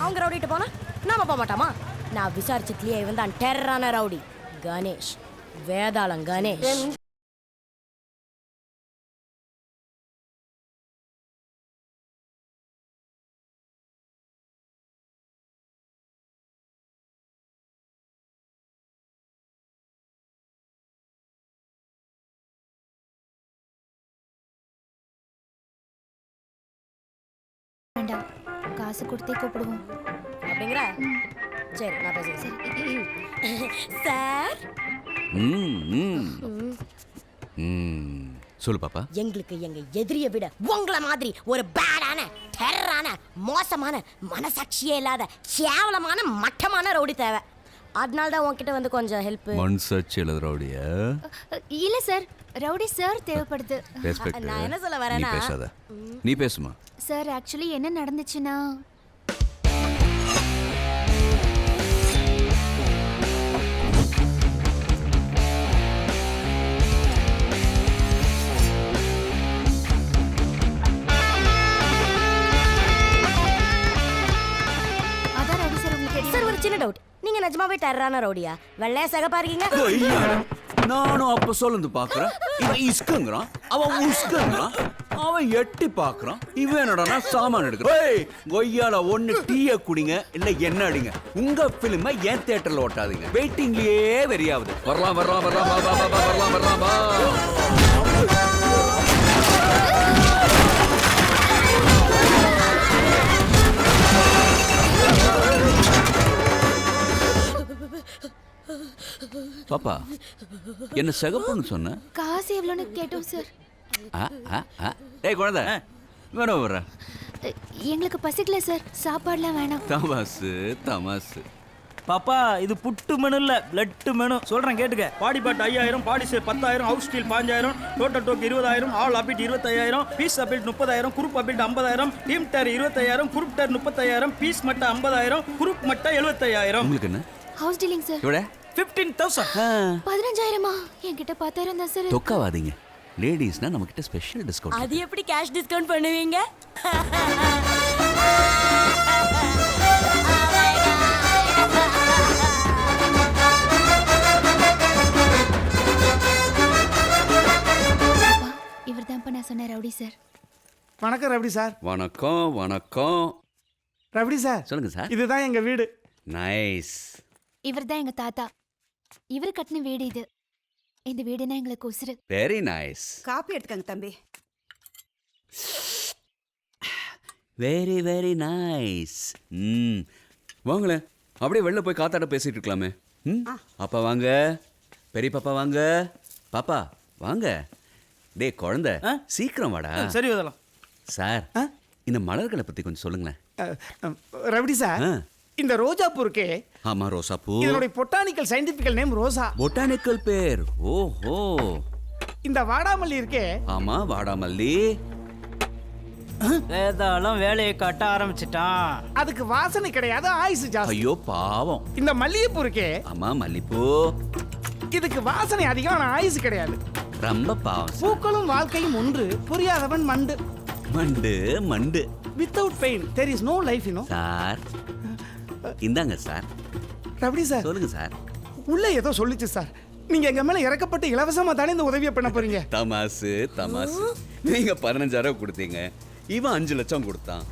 அவங்க ரவுடிட்டு போனா நாம போக மாட்டாமா? நான் விசாரிச்சதுலயே இவன் தான் டெரரான ரவுடி கணேஷ், வேதாளம் கணேஷ். காசு கொடுத்தே கூப்பிடுவோம் அப்படிங்கிற? சரி நான் பேசுகிறேன். சார் சொல்லு பாப்பா. எங்களுக்கு எங்க எதிரியை விட உங்களை மாதிரி ஒரு பேடான டெரரான மோசமான மனசாட்சியே இல்லாத கேவலமான மட்டமான ரவுடி தேவை. அதனால தான் உன்கிட்ட வந்து கொஞ்சம் ஹெல்ப். மனசாட்சி இல்லாத ரவுடியா? இல்ல சார், ரவுடி சார் தேவைப்படுது. நான் என்ன சொல்ல வரேன்னா, நீ பேசாத, நீ பேசுமா. சார் ஆக்சுவலி என்ன நடந்துச்சுன்னா, அதான் ரவுடி சார் உங்களுக்கு சார் ஒரு சின்ன டவுட். நீங்க நிஜமாவே டெரரான ரவுடியா? வெள்ளையா சகப்பா இருக்கீங்க? நானும் அப்ப சொல்லுந்து பாக்குறேன். இவன் இஸ்குங்கிறான், அவன் உஸ்குங்கிறான், அவன் எட்டி பாக்குறான், இவன் என்னடா சாமான் எடுக்கிறான். கொய்யால ஒண்ணு டீய குடிங்க, இல்ல என்ன அடிங்க. உங்க பிலிம ஏன் தியேட்டர்ல ஓட்டாதீங்க. வெயிட்டிங்லயே வெறியாவது. வரலாம் வரலாம் வரலாம் வரலாம் வரலாம் வா. பாப்பா என்ன சகப்புன்னு சொன்ன? காசு எவ்வளோன்னு கேட்டோம் சார். ஏய் குழந்தை வேணும் வர்ற. எங்களுக்கு பசிக்கல சார், சாப்பாடுலாம் வேணாம். தமாசு தமாசு. பாப்பா இது புட்டு மெனு இல்ல, பிளட் மெனு. சொல்றேன் கேட்டுக்க. பாடி பாட்டு 5000, பாடி சே 10000, ஹவுஸ் ஸ்டீல் 5000, டோட்டல் டோக்கு 20000, ஆல் அபிட் 25000, பீஸ் அபிட் 30000, குரூப் அபிட் 50000, டீம் டர் 25000, குரூப் டர் 35000, பீஸ் மட்டை 50000, குரூப் மட்டை 75000. உங்களுக்கு என்ன? House dealing sir. எவ்வளவு? 15000. 15000மா? என்கிட்ட 10000 தான் சார். தொக்காவாதீங்க. லேடிஸ்னா நம்ம கிட்ட ஸ்பெஷல் டிஸ்கவுண்ட். அது எப்படி கேஷ் டிஸ்கவுண்ட் பண்ணுவீங்க? இவர் தான் நான் சொன்ன ரவுடி சார். வணக்கம் ரவுடி சார். வணக்கம் வணக்கம். ரவுடி சார் சொல்லுங்க சார். இதுதான் எங்க வீடு. நைஸ். இவர் தான் எங்க தாத்தா. இவர் கட்டின வீடு இது. இந்த வீடுனா எங்களுக்கு உசுரு. Very nice. காப்பி எடுத்துக்கங்க தம்பி. Very very nice. வாங்களேன், அப்படியே வெளில போய் காத்தாட பேசிட்டு இருக்கலாமே. அப்பா வாங்க, பெரிய பாப்பா வாங்க, பாப்பா வாங்க. டே குழந்தை சீக்கிரம் வாடா. சரி வரலாம் சார். இந்த மலர்களை பத்தி கொஞ்சம் சொல்லுங்களேன். ரவுடி சார், இந்த ரோஜா பூ இருக்கே. ஆமா ரோசா பூ. இதனுடைய பொட்டானிக்கல் சயின்டிபிக்கல் நேம் ரோசா. பொட்டானிக்கல் பேர். ஓஹோ. இந்த வாடாமல்லி இருக்கே. ஆமா வாடாமல்லி. வேதாளம் வேலையை காட்ட ஆரம்பிச்சிட்டான். அதுக்கு வாசனை கிடையாது, ஆயுசு ஜாஸ்தி. ஐயோ பாவம். இந்த மல்லிகைப்பூ இருக்கே. ஆமா மல்லிப்பூ. இதுக்கு வாசனை அதிகம், ஆனா ஆயுசு கிடையாது. ரொம்ப பாவம். பூக்களும் வாழ்க்கையும் ஒன்று, புரியாதவன் மண்டு. மண்டு மண்டு. Without pain there is no life. Sir இந்தாங்க சார். ரவுடி சார் சொல்லுங்க சார். உள்ள ஏதோ சொல்லிச்சு சார். நீங்க எங்க மேல இறக்கப்பட்டு இலவசமா தானே இந்த உதவியை பண்ண போறீங்க. தமாசு தமாசு. நீங்க 15000 கொடுத்தீங்க, இவன் 5 லட்சம் கொடுத்தான்.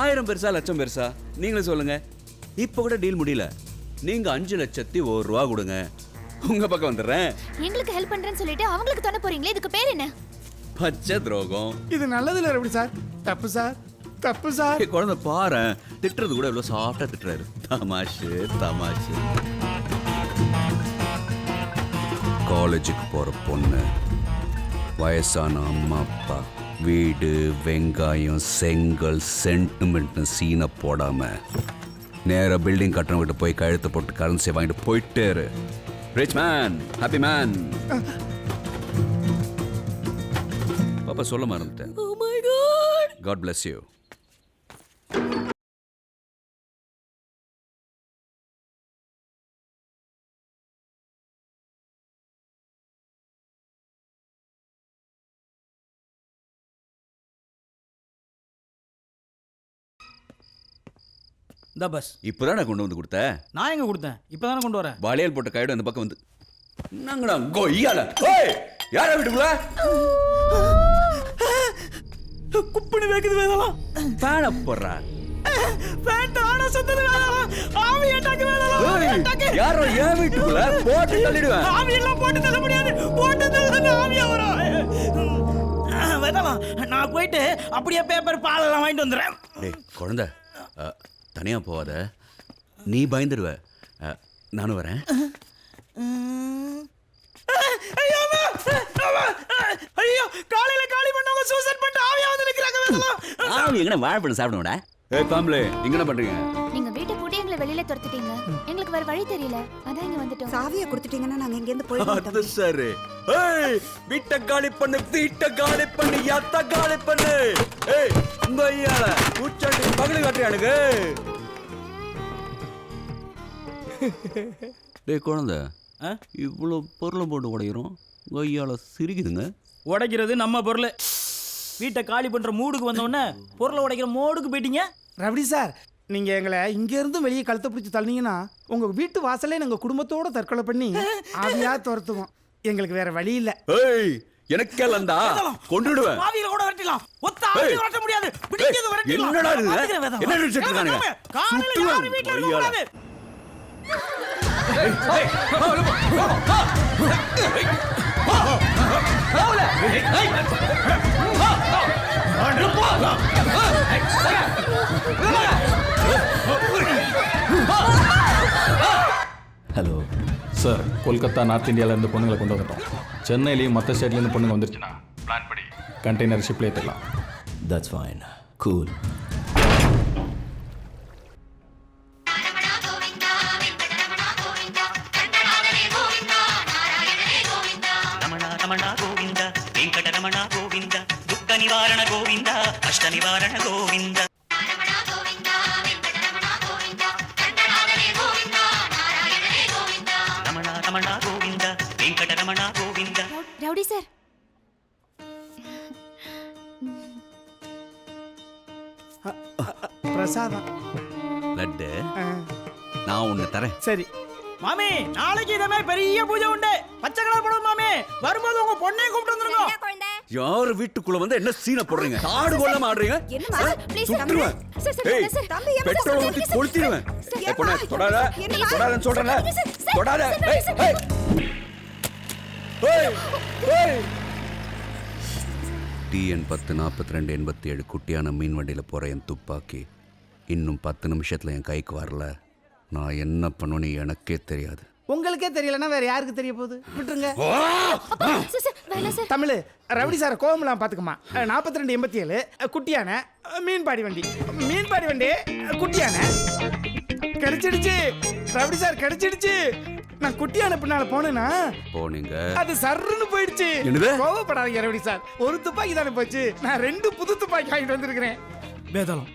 1000 பெருசா லட்சம் பெருசா நீங்களே சொல்லுங்க. இப்ப கூட டீல் முடியல. நீங்க 5,01,000 கொடுங்க, உங்க பக்கம் வந்துடுறேன். எங்களுக்கு ஹெல்ப் பண்றேன்னு சொல்லிட்டு அவங்களுக்கு தொட போறீங்களே, இதுக்கு பேர் என்ன? பச்சை துரோகம். இது நல்லது இல்ல ரவுடி சார். தப்பு சார், தப்பு சார். குழந்தை பாரு, திட்டுறது கூட எவ்வளவு சாஃப்டா திட்டுறாரு. தமாஷு தமாஷு. காலேஜுக்கு போற பொண்ணு, வயசான அம்மா அப்பா, வீடு வெங்காயம் செங்கல் சென்டிமெண்ட் சீனை போடாம நேர பில்டிங் கட்டணவங்கிட்ட போய் கழுத்தை போட்டு கரன்சி வாங்கிட்டு போயிட்டே இரு. Rich man, happy man. பாப்பா சொல்ல மறந்துட்டேன். Oh my God. God bless you. இந்த பஸ் இப்பதானே கொண்டு வந்து கொடுத்த. நான் எங்க கொடுத்தேன்? இப்பதானே கொண்டு வரேன். வளையல் போட்ட கையோட அந்த பக்கம் வந்து என்னங்கடா கொய்யால. ஏய் யார வீட்டுக்குள்ள குப்பனி வைக்குது வேதலாம். ஃபேன் போடுறா. ஃபேன் தான சுத்தது வேதலாம். ஆவி அட்டாக்கு வேதலாம். யாரோ ஏன் வீட்டுக்குள்ள போட்டு தள்ளிடுவேன். ஆவி எல்லாம் போட்டு தள்ள முடியாது. போட்டு தள்ள ஆவியா வரும். வேதலாம் நான் போயிட்டு அப்படியே பேப்பர் பால் எல்லாம் வாங்கிட்டு வந்துறேன். டேய் குழந்தை தனியா போவாத, நீ பயந்துடுவ. நானும் வரேன். ஐயோ காலையில காலி பண்ணவங்க சூசைட் பண்ணிட்டு ஆவியா வந்து நிக்கறாங்க வேதலாம். ஆவி எங்கன வாழைப்பழம் சாப்பிடுவாடா. ஏய் பாம்பளே இங்க என்ன பண்றீங்க? நீங்க வீட்டை பூட்டி எங்களை வெளியில துரத்திட்டீங்க. எங்களுக்கு வேற வழி தெரியல, அதான் இங்க வந்துட்டோம். சாவியை கொடுத்துட்டீங்கன்னா நாங்க எங்க இருந்து போயிடுவோம். அது சரி. ஏய் வீட்டை காலி பண்ணு, வீட்டை காலி பண்ணு, யாத்த காலி பண்ணு. ஏய் உங்க ஐயால பூச்சாண்டி பகல காட்டுறானுங்க. டேய் குழந்தை, இவ்வளோ பொருளை போட்டு உடைக்கிறோம், உங்க ஐயால சிரிக்குதுங்க. உடைக்கிறது நம்ம பொருள். வீட்டை காலி பண்ற மூடுக்கு வந்தோடனே பொருளை உடைக்கிற மோடுக்கு போயிட்டீங்க. ரவுடி சார், நீங்க எங்களை இங்க இருந்து வெளியே கழுத்தை பிடிச்சி தள்ளினீங்கன்னா உங்க வீட்டு வாசலே நாங்க குடும்பத்தோட தற்கொலை பண்ணி ஆவியா துரத்துவோம். எங்களுக்கு வேற வழி இல்ல. ஏய் எனக்கேலண்டா கொன்னுடுவேன். ஆவியில கூட வரட்டிலாம். ஒத்த ஆவியில வரட்ட முடியாது. பிடிக்கிறது வரட்டிலாம். என்னடா இது? என்ன நினைச்சிட்டு இருக்கானுங்க? காலையில யாரும் வீட்ல இருக்க கூடாது. ஹலோ சார், கொல்கத்தா நார்த் இந்தியாவிலேருந்து பொண்ணுங்களை கொண்டு வந்துட்டோம். சென்னையிலையும் மற்ற ஸ்டேட்லேருந்து பொண்ணுங்க வந்துருச்சுன்னா பிளான் படி கண்டெய்னர் ஷிப்ல ஏற்றலாம். That's fine. Cool. Ramana Govinda Venkataramana Govinda దుఃఖ నివారణ గోవింద అష్ట నివారణ గోవింద రమణ గోవింద వెంకటరమణ గోవింద. ரவுடி சார், பிரசாதம் லட்டு நான் ஒன்று தரேன். சரி மாமி, நாளைக்கு இதே மாதிரி பெரிய பூஜை உண்டு. பச்சை கலர் போடுவோம் மாமி. வரும்போது உங்க பொண்ணையும் கூப்பிட்டு வந்துருங்க. யாரு வீட்டுக்குள்ள வந்து என்ன சீனை போடுறீங்க? காடு கொள்ள ஆடுறீங்க. சுட்டுருவேன். ஏய் பெட்ரோல் ஊத்தி கொளுத்திடுவேன். பொண்ணே தொடாத, தொடாதன்னு சொல்றேன்ல, தொடாத. ஏய் ஏய் ஏய் TN 104287 குட்டியான மீன் வண்டியில் போற என் துப்பாக்கி இன்னும் 10 நிமிஷத்துல என் கைக்கு வரல. நான் என்ன பண்ணுன்னு எனக்கே தெரியாது. உங்களுக்கே தெரியலன்னா வேற யாருக்கு தெரிய போகுது? விட்டுருங்க. சார் தமிழ் ரவுடி சார் கோவமெல்லாம் பார்த்துக்குமா. 4287 குட்டியான மீன்பாடி வண்டி, மீன்பாடி வண்டி குட்டியான கிடைச்சிடுச்சு. Rowdy sir கிடைச்சிடுச்சு. நான் குட்டியான பின்னால போனேன்னா போனீங்க, அது சர்ன்னு போயிடுச்சு. கோவப்படாதீங்க ரவுடி சார், ஒரு துப்பாக்கி தானே போச்சு. நான் 2 புது துப்பாக்கி வாங்கிட்டு வந்திருக்கிறேன். வேதாளம்,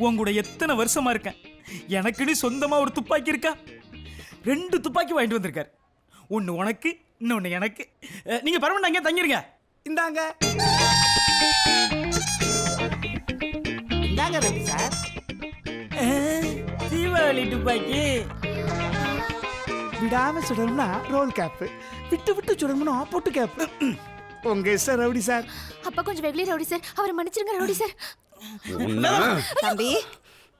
உன் கூட எத்தனை வருஷமா இருக்கேன். எனக்குன்னு சொந்தமா ஒரு துப்பாக்கி இருக்கா? 2 துப்பாக்கி வாங்கிட்டு வந்திருக்காரு. ஒன்னு உனக்கு, இன்னொன்னு எனக்கு. நீங்க பரவாயில்ல அங்கே தங்கிருங்க. இந்தாங்க இந்தாங்க ரவுடி சார். தீபாவளி துப்பாக்கி. விடாம சுடணும்னா ரோல் கேப், விட்டு விட்டு சுடணும்னா பொட்டு கேப். உங்க இஷ்டம் ரவுடி சார். அப்பா கொஞ்சம் வெகுளி ரவுடி சார், அவரை மன்னிச்சிருங்க ரவுடி சார். தம்பி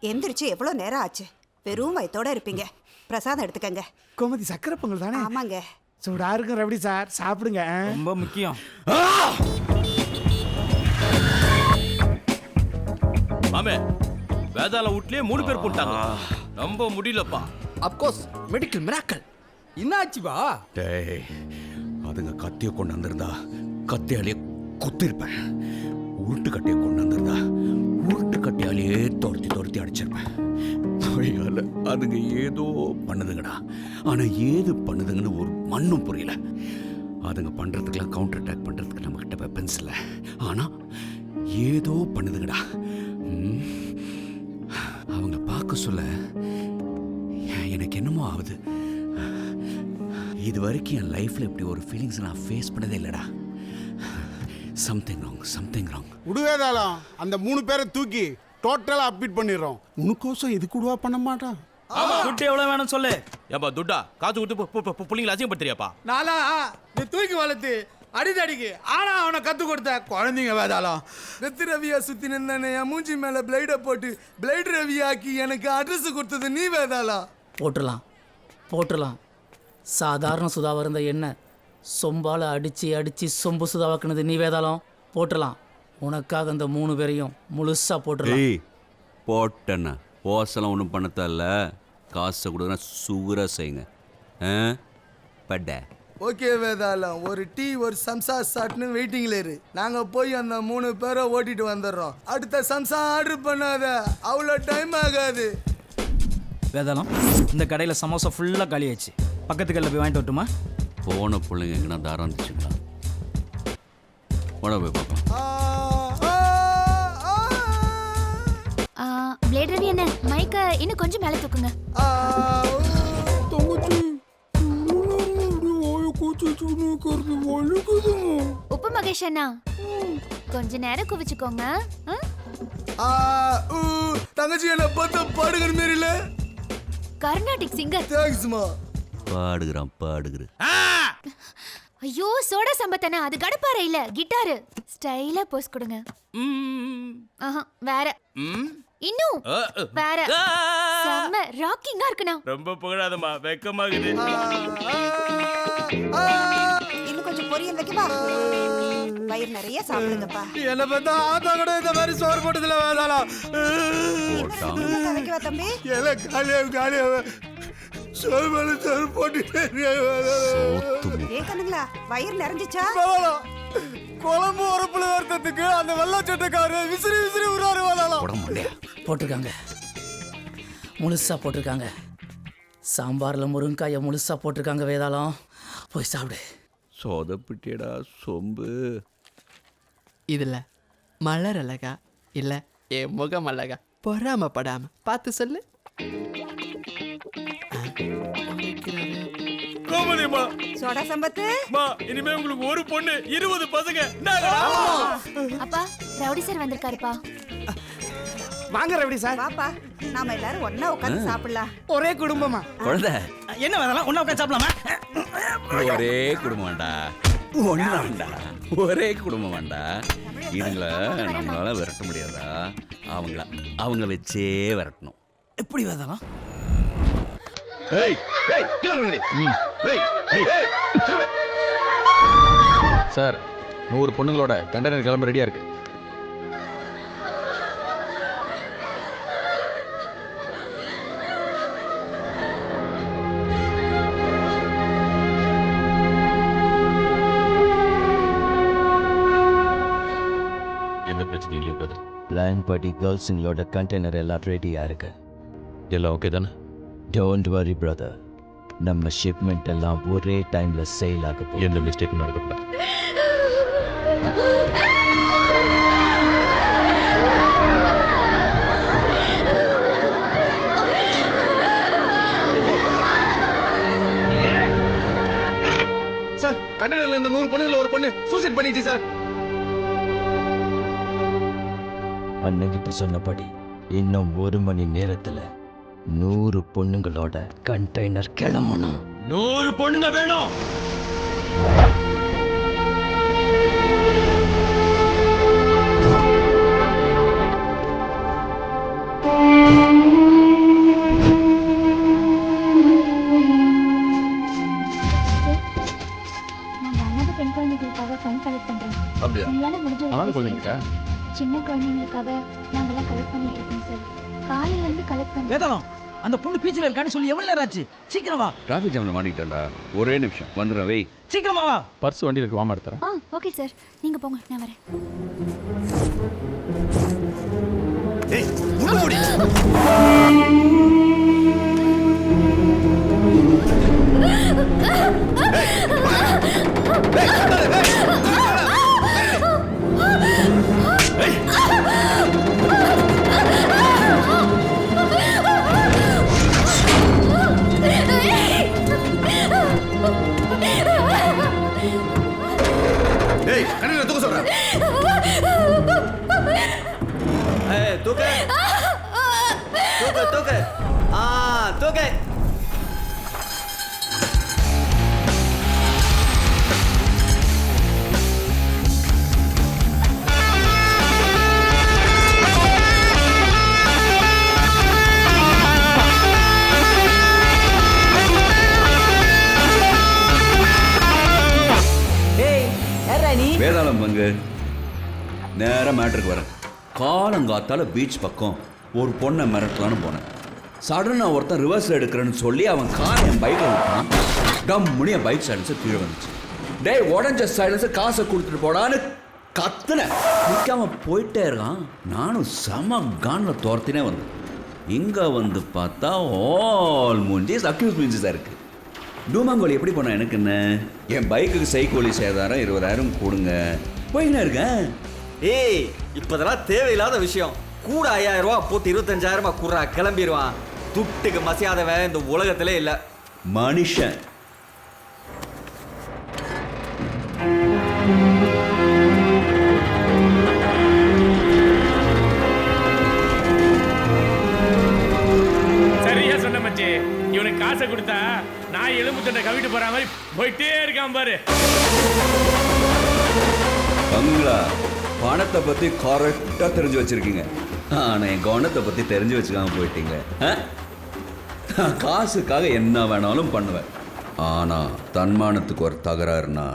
எந்திரிச்சு எவ்வளவு நேரம் ஆச்சு? வெறும் வயித்தோட இருப்பீங்க. பிரசாதம் எடுத்துக்கங்க. கோமதி சக்கரை பொங்கல் தானே? ஆமாங்க. சூடா இருக்கும் ரவுடி சார், சாப்பிடுங்க. ரொம்ப முக்கியம். மாமே, வேதாள வீட்லயே 3 பேர் போட்டாங்க. நம்ப முடியலப்பா. Of course medical miracle. என்னாச்சுப்பா? டேய் அதுங்க கத்திய கொண்டு வந்திருந்தா கத்தியாலேயே குத்திருப்பேன். உருட்டு கட்டையை கொண்டு வந்திருந்தா உருட்டு கட்டையாலேயே துரத்தி அடிச்சிருப்பேன். அதுங்க ஏதோ பண்ணுதுங்கடா, ஆனா ஏது பண்ணுதுங்கன்னு ஒரு மண்ணும் புரியல. அதுங்க பண்றதுக்கெல்லாம் கவுண்டர் அட்டாக் பண்றதுக்கு நம்ம கிட்ட வெப்பன்ஸ் இல்லை, ஆனா ஏதோ பண்ணுதுங்கடா. அவங்க பார்க்க சொல்ல எனக்கு என்னமோ ஆகுது. இது வரைக்கும் என் லைஃப்ல இப்படி ஒரு ஃபீலிங்ஸ் நான் ஃபேஸ் பண்ணதே இல்லடா. Something wrong. விடுவேதாளம், அந்த 3 பேரை தூக்கி டோட்டலாக அப்டேட் பண்ணிடுறோம். உனக்கோசம் இது கூடவா பண்ண மாட்டான்? துட்டு எவ்வளவு வேணும் சொல்லு. ஏப்பா துட்டா காசு கொடுத்து பிள்ளைங்களை அசிங்கப்படுத்துறியாப்பா? நானா நீ தூக்கி வளர்த்து அடிதடிக்கு ஆனா அவனை கத்து கொடுத்த குழந்தைங்க வேதாளம். வெத்து ரவியா சுத்தி நின்ன என் மூஞ்சி மேல பிளைட போட்டு பிளைட் ரவியாக்கி எனக்கு அட்ரஸ் கொடுத்தது நீ வேதாளம். போட்டுடலாம். சாதாரண சுதாவாக இருந்த என்ன சொம்பால் அடித்து சொம்பு சுதாவாக்குனது நீ வேதாளம். போட்டுடலாம். உனக்காக இந்த 3 பேரையும் முழுசாக போட்டுடலாம். ஏய் போட்டண்ணா ஓசெல்லாம் ஒன்றும் பண்ணத்தால காசை கொடுக்குறா சுகராக செய்யுங்க. பட்ட ஓகே வேதாளம், ஒரு டீ ஒரு சம்சா சாட்னு வெயிட்டிங்ல இரு. நாங்க போய் அந்த 3 பேரை ஓட்டிட்டு வந்துடுறோம். அடுத்த சம்சா ஆர்டர் பண்ணாத, அவ்வளோ டைம் ஆகாது. வேதாளம், இந்த கடையில் சமோசா ஃபுல்லாக காலி ஆயிடுச்சு. பக்கத்து கடையில் போய் வாங்கிட்டு வரட்டுமா? போன பிள்ளைங்க எங்கன்னா தாரம் இருந்துச்சுங்களா? போட போய் பார்க்கலாம். பிளேட் ரவி என்ன மைக்க இன்னும் கொஞ்சம் மேலே தூக்குங்க. உப்பு மகேஷ் அண்ணா கொஞ்ச நேரம் குவிச்சுக்கோங்க. தங்கச்சி என்ன பார்த்தா பாடுகிற மாரி இல்ல? கர்நாடிக் சிங்கர். தேங்க்ஸ்மா. பாடுகிறேன். ஐயோ சோடா சம்பத்தனா, அது கடப்பார இல்ல கிட்டாரு. ஸ்டைலா போஸ் கொடுங்க. வேற இன்னும் வேற செம்ம ராக்கிங்கா இருக்குண்ணா. ரொம்ப புகழாதம்மா, வெக்கமாகுது. இன்னும் கொஞ்சம் பொரியல் வைக்கவா? வயிறு நிறைய சாப்பிடுங்கப்பா. என்ன பார்த்தா ஆத்தா கூட இந்த மாதிரி சோறு போட்டதுல வேதாளம். வைக்கவா தம்பி? எல்லாம் காலியா சோறு மேல சோறு போட்டுட்டே கண்ணுங்களா வயிறு நிறைஞ்சிச்சா? குழம்பு உரப்புல வருத்தத்துக்கு அந்த வெள்ளச்சட்டக்காரு விசிறி உருவாரு வேதாளம். போட்டிருக்காங்க, முழுசாக போட்டிருக்காங்க. சாம்பாரில் முருங்காயை முழுசாக போட்டிருக்காங்க வேதாளம். போய் சாப்பிடு. சொதப்பிட்டியடா சொம்பு. இதில் மலர் அழகா இல்லை என் முகம் அழகா? பொறாமப்படாம பார்த்து சொல்லு. கோமதிமா, சோடா சம்பத்து இனிமே உங்களுக்கு ஒரு பொண்ணு 20 பசங்க. அப்பா ரவுடி சார் வந்திருக்காருப்பா. வாங்க ரவுடி சார். வாப்பா, நாம எல்லாரும் ஒண்ணா உட்கார்ந்து சாப்பிடலாம். ஒரே குடும்பமா? குழந்தை என்ன வேதாளம், ஒண்ணா உட்காந்து சாப்பிடலாமா? ஒரே குடும்பம் வேண்டா, ஒண்ணா வேண்டா, ஒரே குடும்பம் வேண்டா. இதுங்களை நம்மளால விரட்ட முடியாதா? அவங்க வச்சே விரட்டணும். எப்படி வேதாளம்? சார் 100 பொண்ணுங்களோட கண்டெய்னர் கிளம்ப ரெடியாக இருக்கு. எந்த பிரச்சனையும் இல்லை பிரதர். பிளான் படி கேர்ள்ஸுங்களோட கண்டெய்னர் எல்லாம் ரெடியாக இருக்கு. எல்லாம் ஓகே தானே? டோன்ட் வரி பிரதர், நம்ம ஷிப்மெண்ட் எல்லாம் ஒரே டைம்ல சேல் ஆக போகுது. எந்த மிஸ்டேக்கும் நடக்கக்கூடாது. சார் கண்டெய்னர்ல இந்த 100 பொண்ணுல ஒரு பொண்ணு சூசைட் பண்ணிடுச்சு சார். அண்ணகிட்ட சொன்னபடி இன்னும் 1 மணி நேரத்துல 100 பொண்ணுங்களோட கண்டெய்னர் கிளம்பணும். 100 பொண்ணுங்க வேணும். அப்படியா? அனாதை குழந்தைங்க சின்ன குழந்தைங்களுக்காக நாங்கெல்லாம் கலெக்ட் பண்ணிட்டு இருக்கோம் சார். காலையில இருந்து கலெக்ட் பண்ணி. வேதாளம், அந்த பொண்ணு பீச்சில் இருக்கான்னு சொல்லி எவ்வளவு நேரம் ஆச்சு? சீக்கிரம் வா. டிராஃபிக் ஜாம்ல மாட்டிக்கிட்டேன்டா. ஒரே நிமிஷம் வந்துடுறேன். வை. சீக்கிரமா வா. பர்ஸ் வண்டியில் இருக்கு, வாமா எடுத்துறேன். ஓகே சார், நீங்க போங்க, நான் வரேன். தூக்க தூக்கு. வேதாளம் பங்கு நேரம் மேட்ருக்கு வரேன். காலங்காத்தால பீச் பக்கம் ஒரு பொண்ணை மிரட்டலான்னு போனேன். சடனா ஒருத்தன் ரிவர்ஸ் எடுக்கிறேன்னு சொல்லி அவன் காரை என் பைக்கில் விட்டான். டம்முனி என் பைக் சைலன்ஸை கீழே வந்துச்சு. டேய் உடஞ்ச சைலன்ஸை காசை கொடுத்துட்டு போடான்னு கத்துன. நிற்காம போயிட்டே இருக்கான். நானும் செம கானில் துரத்தினே வந்தேன். இங்கே வந்து பார்த்தா ஆல் மூஞ்சிஸ் அக்யூஸ் மூஞ்சிஸாக இருக்குது. டூமாங்கோலி எப்படி போனா எனக்கு என்ன? என் பைக்குக்கு சைக்கோலி சேதாரம் 20,000 கொடுங்க போயின்னு இருக்கேன். ஏய் இப்போதெல்லாம் தேவையில்லாத விஷயம். கூட 5000 ரூபா போட்டு 25,000 குறா கிளம்பிடுவான். துட்டுக்கு மசியாதவன் இந்த உலகத்திலே இல்லை. மனுஷன் சரியா சொன்ன மச்சி. இவனுக்கு காசை கொடுத்தா நான் எலும்பு தண்டை கவிட்டு போற மாதிரி போயிட்டே இருக்கான் பாரு. பங்களா பணத்தை பத்தி கரெக்டா தெரிஞ்சு வச்சிருக்கீங்க. ஆனா என் கவனத்தை பத்தி தெரிஞ்சு வச்சுக்காம போயிட்டீங்க. நான் காசுக்காக என்ன வேணாலும் பண்ணுவேன். ஆனா தன்மானத்துக்கு ஒரு தகராறுனா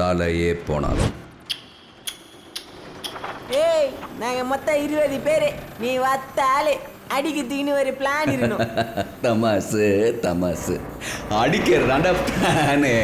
தலையே போனாலும். ஏய் நாங்க மொத்தம் 20 பேரு. நீ வத்தாலே அடிக்கிறதுக்குன்னு ஒரு பிளான் இருக்கணும். தமாசு தமாசு அடிக்கிறதாண்டா பிளானு.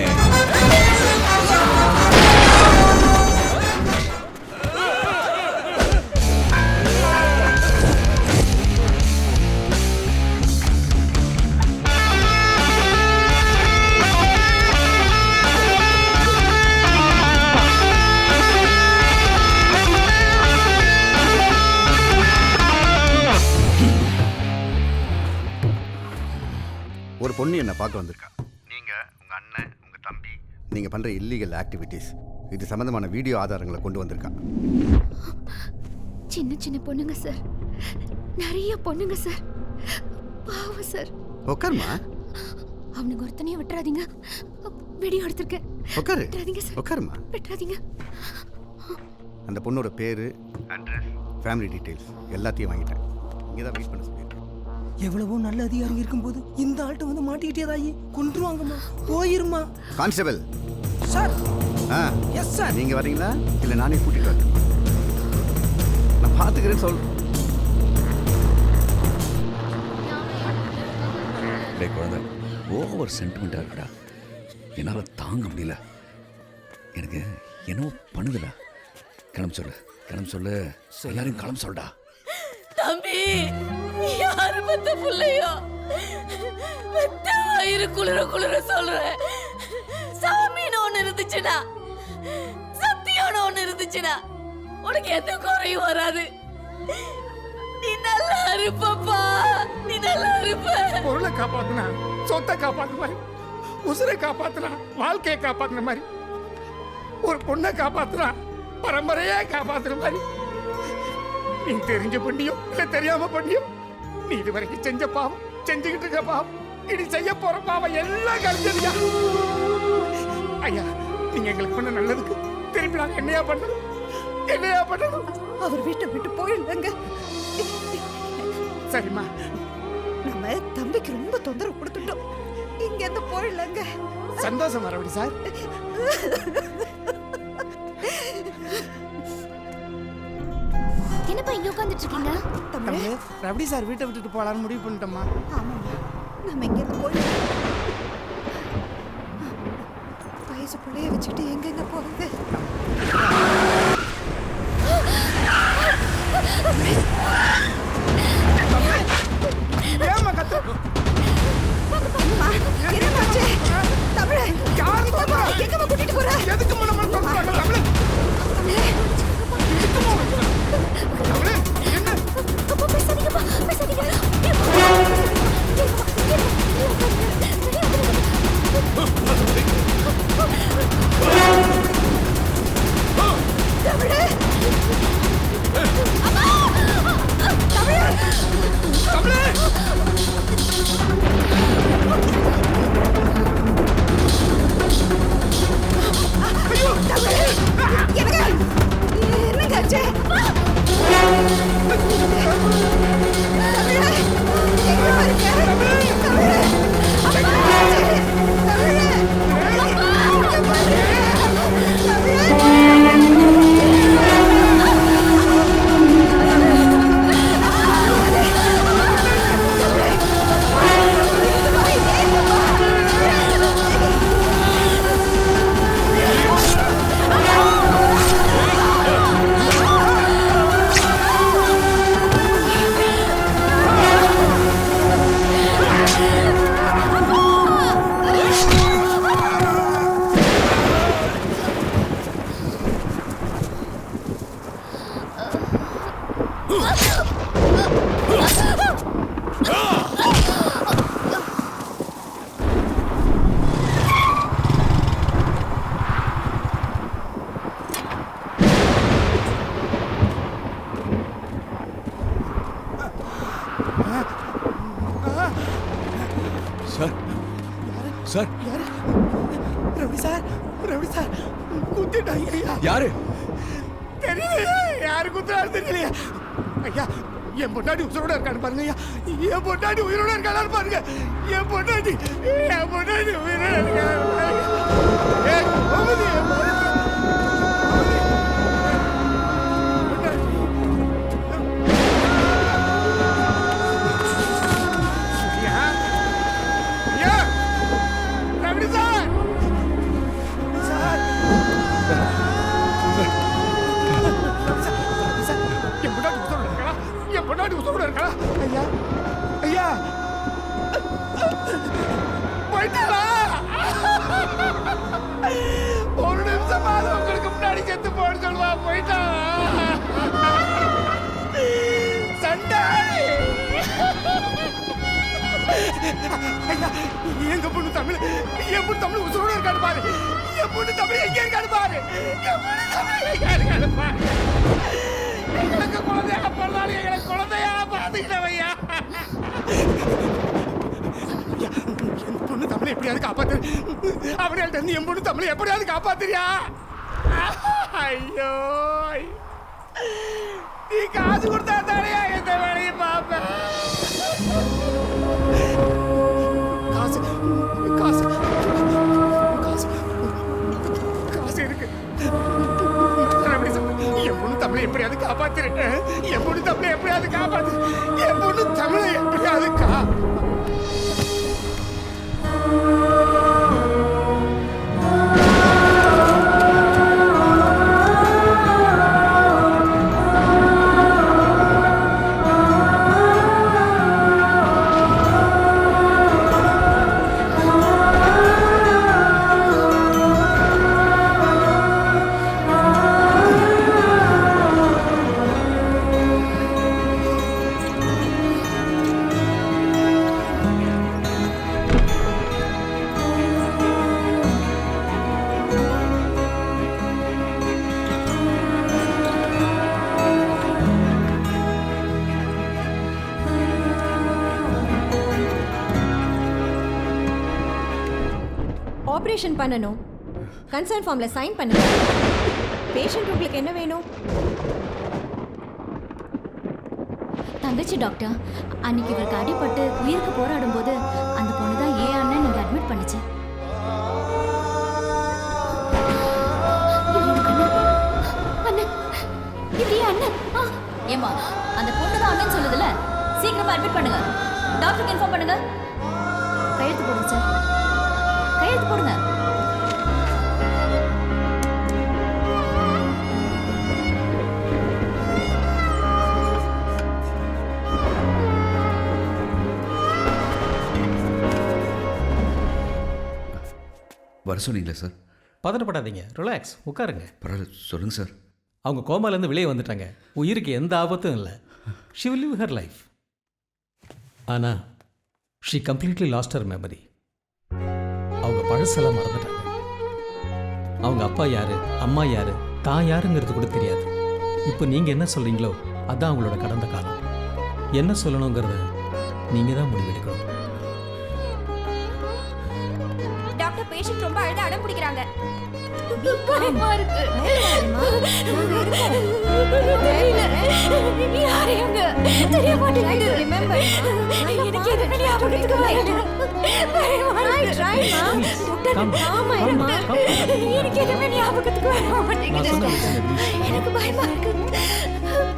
ஒரு பொண்ணு என்னை பார்க்க வந்திருக்கா. நீங்கள் உங்கள் அண்ணன் உங்கள் தம்பி நீங்கள் பண்ணுற இல்லீகல் ஆக்டிவிட்டீஸ் இது சம்மந்தமான வீடியோ ஆதாரங்களை கொண்டு வந்திருக்கா. சின்ன சின்ன பொண்ணுங்க சார், நிறைய பொண்ணுங்க சார், பாவம் சார். உட்காருமா. அவனுங்க ஒருத்தனையும் விட்டுறாதீங்க. வீடியோ எடுத்திருக்கேன். உட்காரு. விட்டுறாதீங்க சார். உட்காருமா. விட்டுறாதீங்க. அந்த பொண்ணோட பேர், அட்ரஸ், ஃபேமிலி டீட்டெயில்ஸ் எல்லாத்தையும் வாங்கிட்டேன். இங்கே தான் வெயிட் பண்ண சொல்லியிருக்கேன். எவ்வளவோ நல்ல அதிகாரம் இருக்கும்போது இந்த ஆள்கிட்ட வந்து மாட்டிக்கிட்டே தாயி கொன்றுவாங்கம்மா. போயிருமா. Constable sir. Yes sir. நீங்கள் வரீங்களா இல்லை நானே கூட்டிகிட்டு வரேன்? நான் பார்த்துக்கிறேன்னு சொல்கிறேன். குழந்தை ஓவர் சென்டிமெண்ட்டாக இருக்கடா. என்னால் தாங்க முடியல. எனக்கு என்னவோ பண்ணுதுடா. கிளம்ப சொல்லு, கிளம்ப சொல்லு, எல்லாரையும் கிளம்ப சொல்டா. தம்பி யாரு பத்த புள்ளையோ வயிறு குளிர குளிர சொல்றேன். சாமின்னு ஒண்ணு இருந்துச்சுன்னா, சத்தியோன்னு ஒண்ணு இருந்துச்சுன்னா உனக்கு எந்த குறையும் வராது. நீ நல்லா இருப்பப்பா, நீ நல்லா இருப்ப. பொருளை காப்பாத்துனா சொத்தை காப்பாத்துன மாதிரி, உசுரை காப்பாத்துனா வாழ்க்கையை காப்பாத்துன மாதிரி, ஒரு பொண்ணை காப்பாத்துனா பரம்பரையே காப்பாத்துன மாதிரி. நீ தெரிஞ்ச பண்ணியோ இல்ல தெரியாம பண்ணியோ, நீ இதுவரைக்கும் செஞ்ச பாவம், செஞ்சுக்கிட்டு இருக்க பாவம், இனி செய்ய போற பாவம் எல்லாம் கழிஞ்சதியா. ஐயா நீங்க எங்களுக்கு பண்ண நல்லதுக்கு திருப்பி நாங்க என்னையா பண்ணணும், என்னையா பண்ணணும்? அவர் வீட்டை விட்டு போயிடலங்க. சரிம்மா, நம்ம தம்பிக்கு ரொம்ப தொந்தரவு கொடுத்துட்டோம். இங்க இருந்து போயிடலங்க. சந்தோஷம் மறுபடி சார். என்னப்பா இங்க உட்கார்ந்துட்டு இருக்கீங்க? தம்பி ரபடி சார் வீட்டை விட்டுட்டு போலான்னு முடிவு பண்ணிட்டோம்மா. ஆமாம்மா, நம்ம இங்க இருந்து போயிடலாம். வயசு பிள்ளைய வச்சுட்டு எங்கெங்க போறது? ஏமா கத்து? என்னமாச்சு? தமிழ எங்கம்மா கூட்டிட்டு போற? எதுக்கு நம்ம சொல்றாங்க தமிழ? Sir sir rowdy sir rowdy sir குத்திட்டாங்க ஐயா. யாரு? தெரியலையா யாரு குத்துறாரு தெரியலையா ஐயா. என் பொண்டாட்டி உயிரோட இருக்கான்னு பாருங்க ஐயா. என் பொண்டாட்டி உயிரோட இருக்கான்னு பாருங்க. என் பொண்டாட்டி உயிரோட இருக்கான்னு பாருங்க. ஏய், கோமதி, பொண்டாட்டி உயிரோட இருக்கா? ஐயா ஐயா போயிட்டாரா? ஒரு நிமிஷம் உங்களுக்கு முன்னாடி செத்து போன்னு சொல்லுவா. போயிட்டாரா? சண்டாளி ஐயா. எங்க பொண்ணு தமிழ் உயிரோட இருக்கான்னு பாரு. என் பொண்ணு தமிழ் எங்க இருக்கான்னு பாரு. என் பொண்ணு தமிழ் எங்க இருக்கான்னு பாரு. எனக்கு குழந்தையா பிறந்தாலும் எனக்கு குழந்தையா பாத்துக்கிட்டவையா. என் பொண்ணு தமிழை எப்படியாவது காப்பாத்து. அவனையால் இருந்து என் பொண்ணு தமிழை எப்படியாவது காப்பாத்துறியா? ஐயோ, நீ காசு கொடுத்தா தானே எந்த வேலையும் பார்ப்பேன். காசு காசு காசு காசு இருக்கு. என் பொண்ணு தமிழை எப்படியாவது காப்பாத்துரு. என் பொண்ணு தமிழை எப்படியாவது காப்பாத்து. என் பொண்ணு தமிழை எப்படியாவது ஆபரேஷன் பண்ணணும். கன்சர்ன் ஃபார்ம்ல சைன் பண்ணுங்க. பேஷண்ட் உங்களுக்கு என்ன வேணும்? தங்கச்சி டாக்டர், அன்னைக்கு இவருக்கு அடிபட்டு உயிருக்கு போராடும் போது அந்த பொண்ணு தான் ஏன் அண்ணன் நீங்க அட்மிட் பண்ணுச்சு. ஏமா அந்த பொண்ணு தான் அண்ணன் சொல்லுதுல, சீக்கிரமா அட்மிட் பண்ணுங்க. டாக்டருக்கு இன்ஃபார்ம் பண்ணுங்க. கையெழுத்து போடுங்க சார், கையெழுத்து போடுங்க. வர சொன்னீங்களா சார்? பதட்டப்படாதீங்க, ரிலாக்ஸ், உட்காருங்க. பரவாயில்ல, சொல்லுங்கள் சார். அவங்க கோமாலேருந்து வெளியே வந்துட்டாங்க. உயிருக்கு எந்த ஆபத்தும் இல்லை. She will live her life. ஆனால் she completely lost her memory. அவங்க பழசெல்லாம் மறந்துட்டாங்க. அவங்க அப்பா யாரு, அம்மா யாரு, தான் யாருங்கிறது கூட தெரியாது. இப்போ நீங்கள் என்ன சொல்கிறீங்களோ அதான் அவங்களோட கடந்த காலம். என்ன சொல்லணுங்கிறத நீங்கள் தான் முடிவெடுக்கணும். டாக்டர், பேஷண்ட் ரொம்ப அழுத அடம் பிடிக்கிறாங்க. எனக்கு பயமா இருக்கு,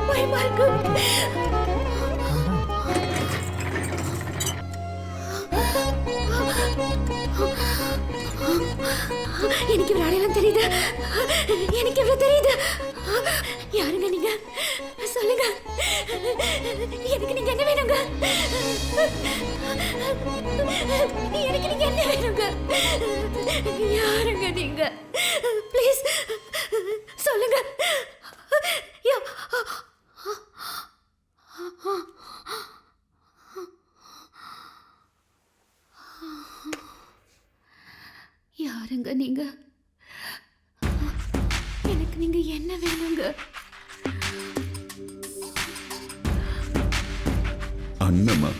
பயமா இருக்கு. எனக்கு இவ்வளவு அடையாளம் தெரியுது, எனக்கு இவ்வளவு தெரியுது. யாருங்க நீங்க? சொல்லுங்க, எனக்கு நீங்க என்ன வேணுங்க? எனக்கு நீங்க என்ன வேணுங்க? யாருங்க நீங்க? ப்ளீஸ் சொல்லுங்க. யாருங்க நீங்க? எனக்கு நீங்க என்ன வேணுங்க? அண்ணம்மா.